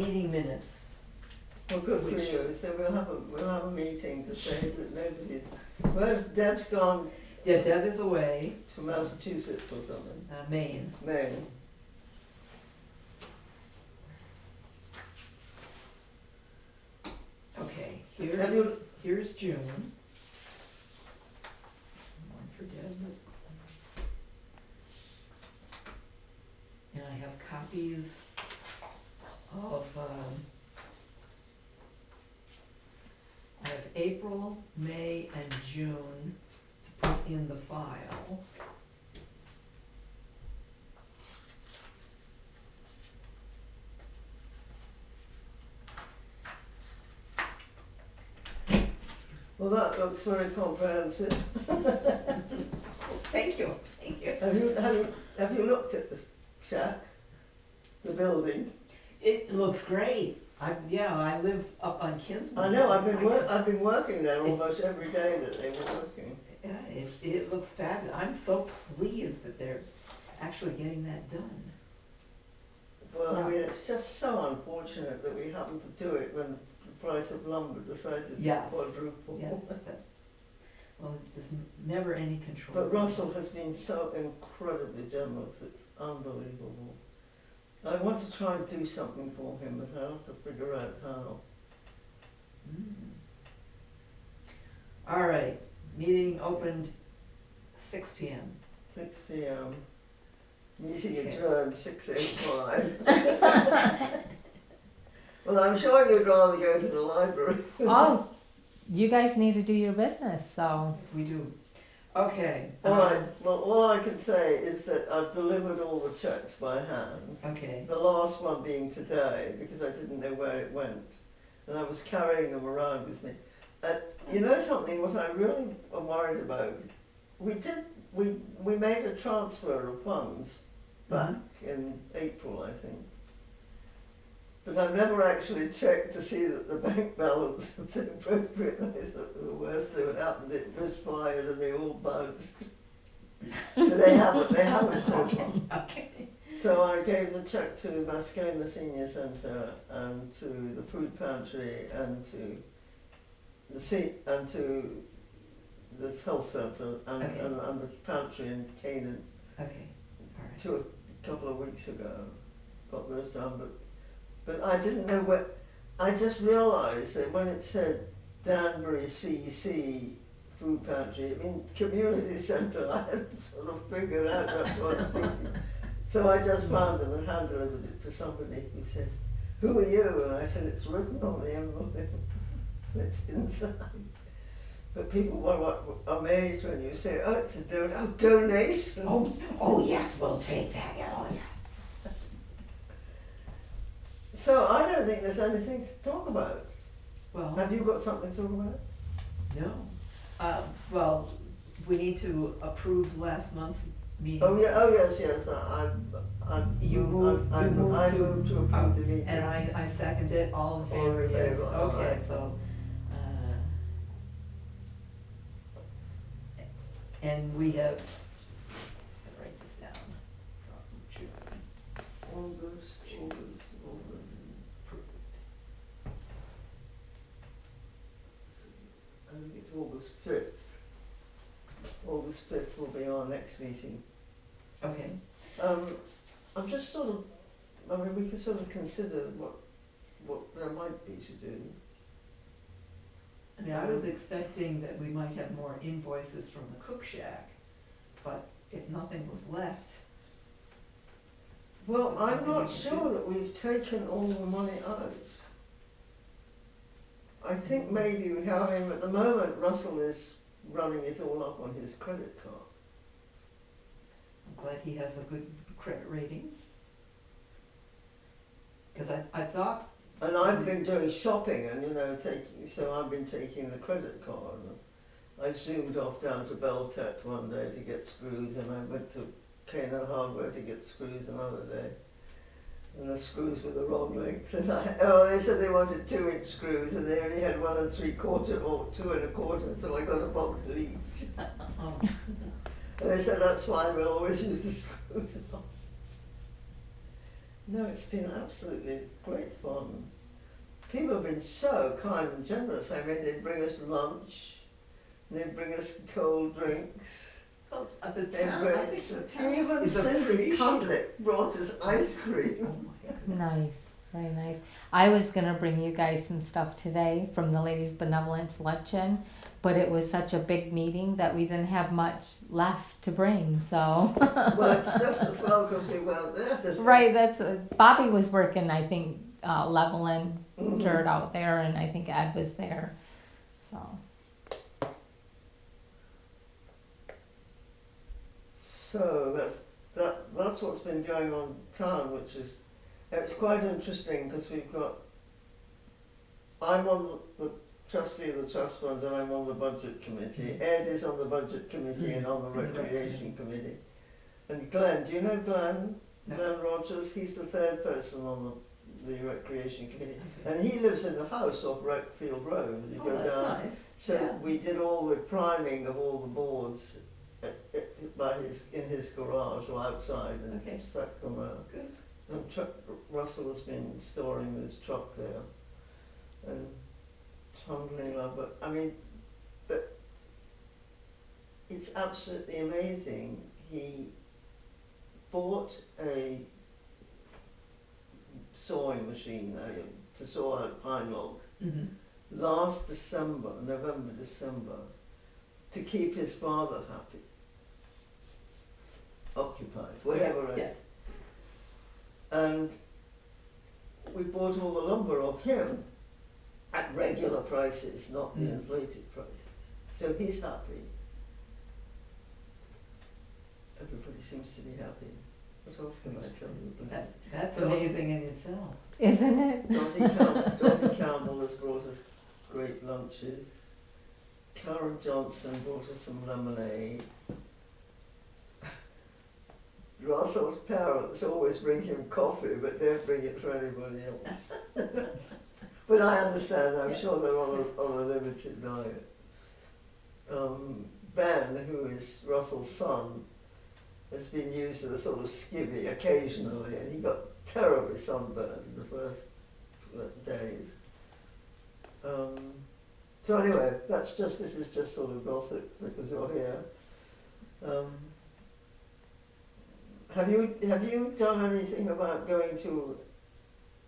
meeting minutes. Well, good for Which- you. So we'll have a meeting to say that nobody. Where's Deb's gone Yeah, Deb is away. to so, Massachusetts or something? Maine. Maine. Okay, Have you- here's June. One for Deb. And I have copies of, I have April, May, and June to put in the file. Well, that looks very comprehensive. Thank you, thank you. Have you looked at the shack, the building? It looks great. I live up on Kinsman. I know. I've been working there almost every day that they were working. Yeah, it looks fabulous. I'm so pleased that they're actually getting that done. Well, I mean, it's just so unfortunate that we happened to do it when the price of lumber decided Yes. to quadruple. Yes, well, there's never any control. But Russell has been so incredibly generous, it's unbelievable. I want to try and do something for him, but I have to figure out how. All right, meeting opened 6 p.m. 6 p.m. Meeting Okay. adjourned 6:05. Well, I'm sure you'd rather go to the library. Oh, you guys need to do your business, so. We do. Okay. All right. Well, all I can say is that I've delivered all the checks by hand. Okay. The last one being today, because I didn't know where it went, and I was carrying them around with me. You know something? What I really am worried about, we made a transfer of funds back in April, I think. But I've never actually checked to see that the bank balance was appropriate. I thought the worst that would happen, it misfired and they all bounced. But they haven't. Okay. So I gave the check to Mascoma Senior Centre and to the food pantry and to the health centre and, Okay. and the pantry in Canaan Okay. All right. a couple of weeks ago. Got those done, but I didn't know what. I just realised that when it said Danbury CC food pantry, it means community centre. I hadn't sort of figured out that's what I'm thinking. So I just found them and hand delivered it to somebody who said, "Who are you?" And I said, "It's written on the envelope. It's inside." But people were amazed when you say, "Oh, it's a donation." Oh yes, we'll take that. Oh yeah. So I don't think there's anything to talk about. Well, Have you got something to talk about? no. Well, we need to approve last month's meeting. Oh yeah. Oh minutes. yes. You moved I to moved to approve the meeting. And I second it. All in All favor? in Yes. favor, all Okay. right. So. And we have. I'll write this down. From June. August. Approved. I think it's August 5th. August 5th will be our next meeting. Okay. I'm just sort of, I mean, we could sort of consider what there might be to do. I mean, I was expecting that we might have more invoices from the cook shack, but if nothing was left. Well, That's I'm something not we can sure do. that we've taken all the money out. I think maybe we have, I mean, at the moment Russell is running it all up on his credit card. I'm glad he has a good credit rating. Because I thought. And I've been doing shopping and, so I've been taking the credit card. I zoomed off down to Beltec one day to get screws, and I went to Kano Hardware to get screws another day. And the screws were the wrong length. And they said they wanted 2-inch screws, and they only had 1 3/4 or 2 1/4, so I got a box of each. Oh. And they said, "That's fine, we'll always use the screws." No, it's been absolutely great fun. People have been so kind and generous. I mean, they bring us lunch, they bring us cold drinks. Well, at the They town, bring I think the town even is Cindy appreciative. Cutlet brought us ice Oh cream. my goodness. Nice, very nice. I was gonna bring you guys some stuff today from the Ladies Benevolence Luncheon, but it was such a big meeting that we didn't have much left to bring, so. Well, it's just as well because we weren't there. Right, that's, Bobby was working, I think, leveling Mhm. dirt out there, and I think Ed was there, so. So that's what's been going on in town, which is, it's quite interesting because I'm on the trustee of the trust funds and I'm on the budget committee. Ed is on the budget committee and on the recreation committee. And Glenn, do you know Glenn? No. Glenn Rogers, he's the third person on the recreation committee. And he lives in the house off Wreckfield Road. You Oh, go that's down. nice. So Yeah. we did all the priming of all the boards in his garage or outside and Okay. stuck them out. Good. And Russell has been storing his truck there and trundling along. But I mean, but it's absolutely amazing. He bought a sawing machine to saw out pine logs Mm-hmm. last December, November, December, to keep his father happy, occupied, whatever it is. Yes. And we bought all the lumber off him at regular prices, not the inflated prices. So he's happy. Everybody seems to be happy. What else can I tell you? That's So- amazing in itself. Isn't it? Dottie Campbell has brought us great lunches. Karen Johnson brought us some lemonade. Russell's parents always bring him coffee, but don't bring it for anybody else. But I understand, I'm sure they're on a limited diet. Ben, who is Russell's son, has been used as a sort of skivvy occasionally, and he got terribly sunburned the first days. So anyway, this is just sort of gossip because you're here. Have you done anything about going to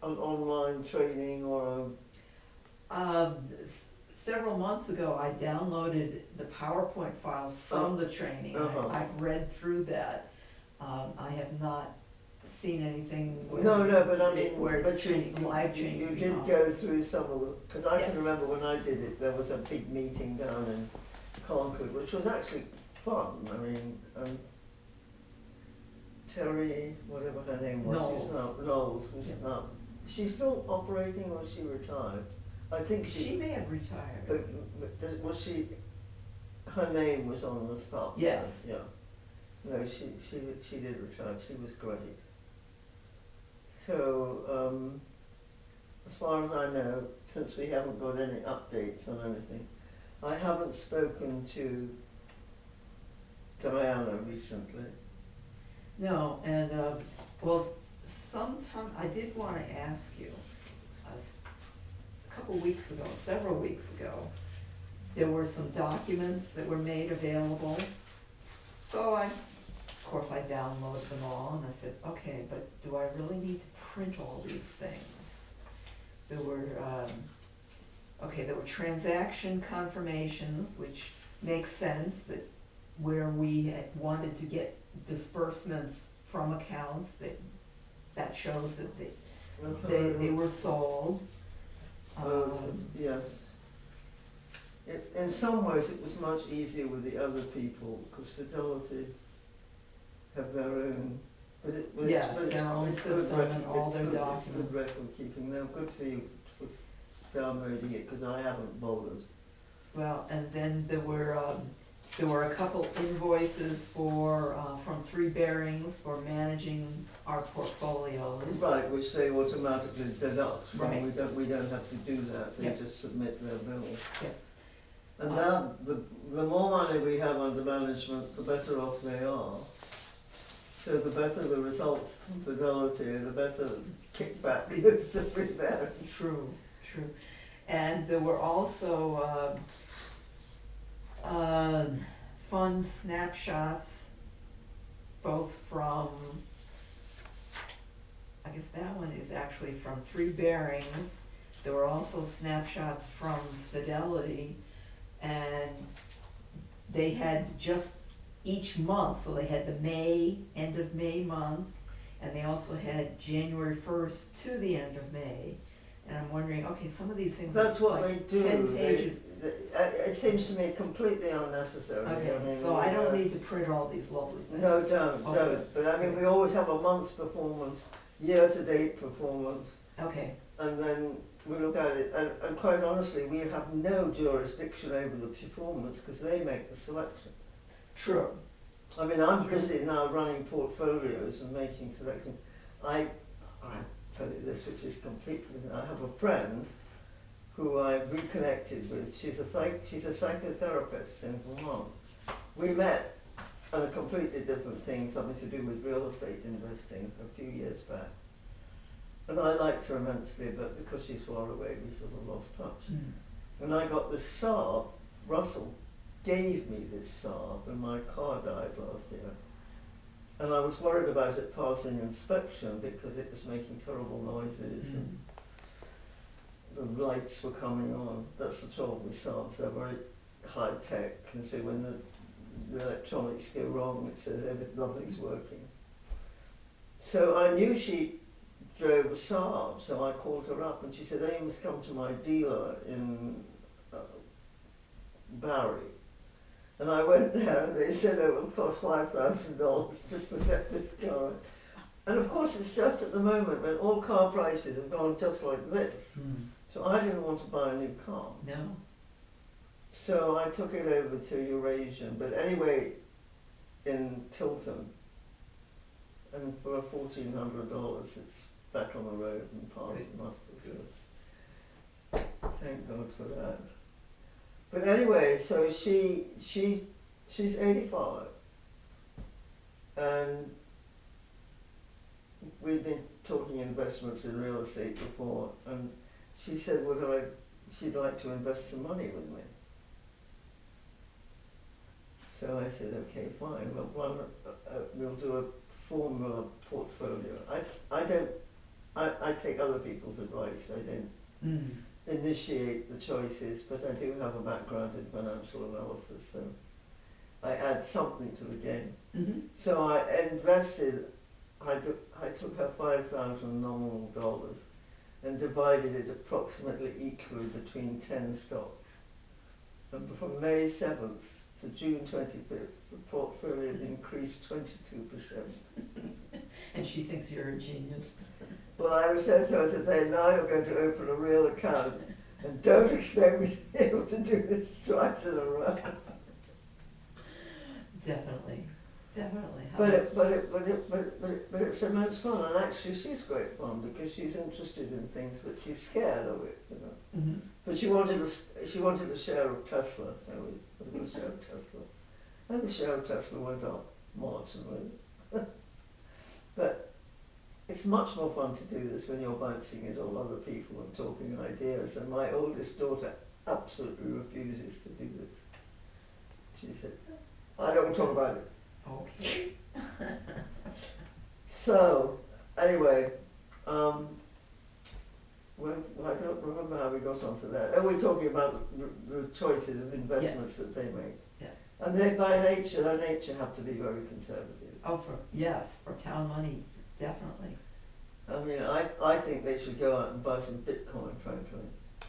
an online training or Several months ago, I downloaded the PowerPoint files from the training. I've read through that. I have not seen anything where. No, but I mean, where but live training. you did go through some of the, because I can Yes. remember when I did it, there was a big meeting down in Concord, which was actually fun. I mean, Terry, whatever her name was, Knowles, who's Yeah. now, she's still operating or is she retired? I think She may have retired. but was she, her name was on the stuff? Yes. Yeah. No, she did retire, she was great. So, as far as I know, since we haven't got any updates on anything, I haven't spoken to Diana recently. No, and, well, sometime, I did wanna ask you, a couple weeks ago, several weeks ago, there were some documents that were made available. So of course, I downloaded them all and I said, okay, but do I really need to print all these things? There were, there were transaction confirmations, which makes sense that where we had wanted to get disbursements from accounts, that shows that they were sold. Yes. In some ways, it was much easier with the other people because Fidelity have their own. Yes, their own system and all their It's documents. good record keeping. No, good for you for downloading it because I haven't bothered. Well, and then there were a couple invoices from Three Bearings for managing our portfolios. Right, which they automatically deduct. Right. We don't have to do that. They Yep. just submit their bills. Yep. And now the more money we have under management, the better off they are. So the better the results from Fidelity, the better kickback is to be there. True, true. And there were also fun snapshots, both from, I guess that one is actually from Three Bearings. There were also snapshots from Fidelity, and they had just each month, so they had the May, end of May month, and they also had January 1st to the end of May. And I'm wondering, okay, some of these things are That's what they like do. 10 pages. It seems to me completely unnecessary. Okay, I mean, so I don't need to print all these lovely things. No, don't. Okay. But I mean, we always have a month's performance, year-to-date performance, Okay, and then we look at it, and quite honestly, we have no jurisdiction over the performance because they make the selection. true. I mean, I'm busy now running portfolios and making selections. I tell you this, which is completely, I have a friend who I've reconnected with. She's a psychotherapist in Vermont. We met on a completely different thing, something to do with real estate investing a few years back. And I liked her immensely, but because she's far away, we sort of lost touch. Mm. And I got this Saab. Russell gave me this Saab, and my car died last year. And I was worried about it passing inspection because it was making terrible noises and the lights were coming on. That's the trouble with Saabs, they're very high tech, and so when the electronics go wrong, it says nothing's working. So I knew she drove a Saab, so I called her up and she said, "Oh, you must come to my dealer in Barry." And I went there and they said, "Oh, it will cost $5,000 to present this car." And of course it's just at the moment when all car prices have gone just like this. Mm. So I didn't want to buy a new car. No. So I took it over to Eurasian, but anyway, in Tilton. And for $1,400 it's back on the road and past muster. Thank God for that. But anyway, so she's 85, and we've been talking investments in real estate before, and she said she'd like to invest some money with me. So I said, okay, fine. Well, we'll do a formula portfolio. I take other people's advice. I don't initiate the choices, but I do have a background in financial analysis, so I add something to the game. Mm-hmm. So I invested, I took her $5,000 nominal dollars and divided it approximately equally between 10 stocks. And from May 7th to June 25th, the portfolio had increased 22%. And she thinks you're a genius. Well, I said to her today, now you're going to open a real account, and don't expect me to be able to do this twice in a row. Definitely, definitely. But it's immense fun, and actually she's great fun because she's interested in things, but she's scared of it, you know. Mm-hmm. But she wanted a share of Tesla, so we got a share of Tesla, and the share of Tesla went up marginally. But it's much more fun to do this when you're bouncing it all other people and talking ideas, and my oldest daughter absolutely refuses to do this. She said, "I don't want to talk about it." Okay. So, anyway, well, I don't remember how we got onto that. Oh, we're talking about the choices of investments that they make. Yeah. And they, by nature, their nature have to be very conservative. Oh, yes, for town money, definitely. I mean, I think they should go out and buy some Bitcoin, frankly.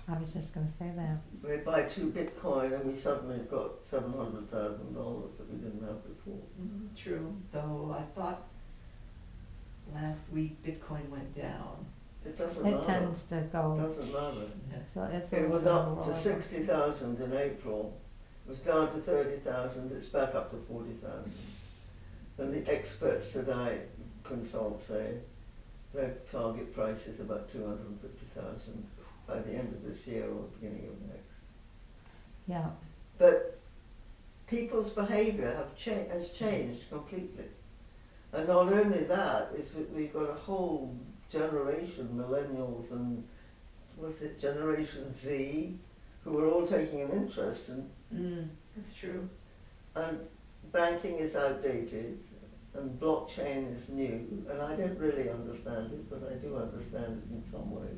I was just going to say that. We buy 2 Bitcoin and we suddenly have got $700,000 that we didn't have before. Mm, true, though I thought last week Bitcoin went down. It doesn't It matter. tends to go. Doesn't matter. So it's a It was little up bit to of a 60,000 in April. It was down to 30,000. It's back up to 40,000. And the experts that I consult say their target price is about 250,000 by the end of this year or beginning of next. Yeah. But people's behaviour has changed completely. And not only that, is that we've got a whole generation, millennials and, what's it, Generation Z, who are all taking an interest in, That's true. and banking is outdated, and blockchain is new, and I don't really understand it, but I do understand it in some way.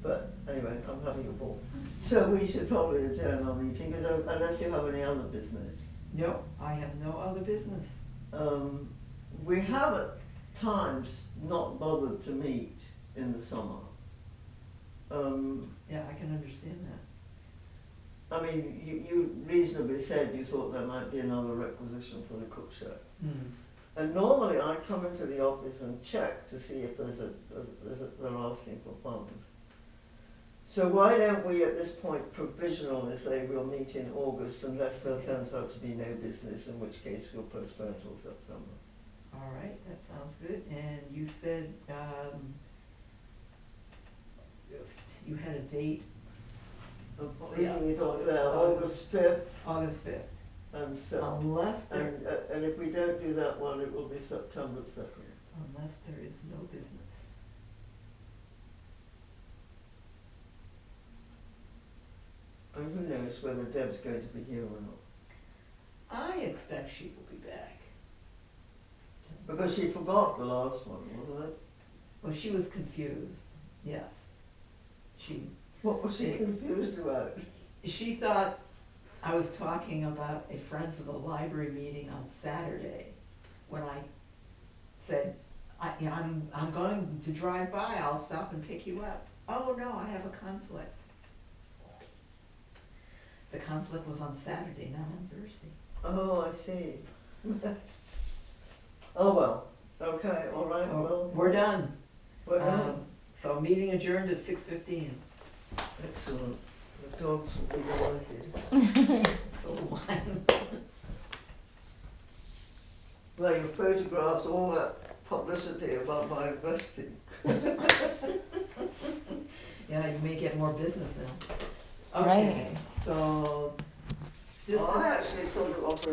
But anyway, I'm having a ball. So we should probably adjourn our meeting, because unless you have any other business. No, I have no other business. We have at times not bothered to meet in the summer. Yeah, I can understand that. I mean, you reasonably said you thought there might be another requisition for the cook shack. And normally I come into the office and check to see if they're asking for funds. So why don't we at this point provisionally say we'll meet in August unless there turns out to be no business, in which case we'll postpone till September. All right, that sounds good. And you said, you had a date? Reading it on there, August 5th, August 5th. and so, Unless there, and if we don't do that one, it will be September 2nd. unless there is no business. And who knows whether Deb's going to be here or not. I expect she will be back. Because she forgot the last one, wasn't it? Well, she was confused, yes. What was she confused about? She thought I was talking about a Friends of the Library meeting on Saturday, when I said, I'm going to drive by, I'll stop and pick you up. Oh, no, I have a conflict. The conflict was on Saturday, not on Thursday. Oh, I see. Oh, well, okay, all right, So, well. we're done. We're done. So meeting adjourned at 6:15. Excellent. The dogs will be delighted. So mine. Well, you photographed all that publicity about my investing. Yeah, you may get more business now. Right. Okay, so this is. I actually thought of offering